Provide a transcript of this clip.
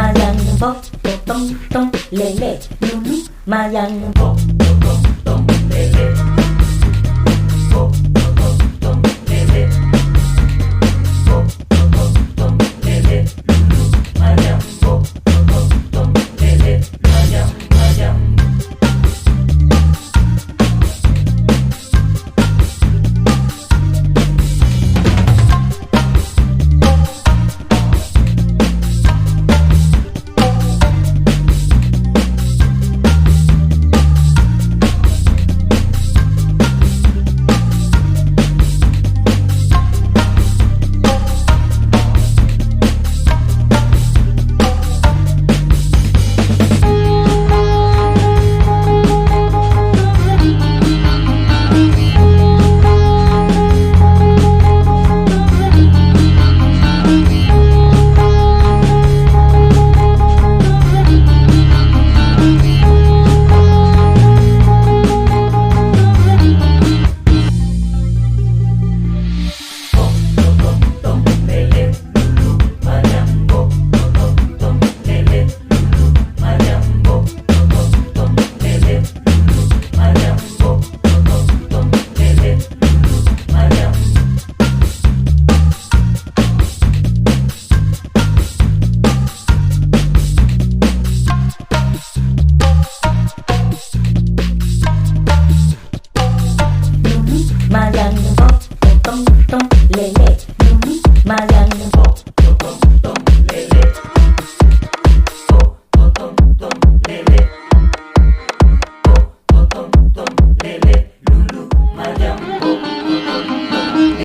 Mayang bo tông tông lê lê lulu mayang bo tông tông lê lê bo tông tông lê lê bo tông tông lê lê lulu mayang bo tông tông lê lê mayang mayang mayang bo tông tông lê lê lulu mayang bo tông tông lê lê bo tông tông lê lê bo tông tông lê lê lulu mayang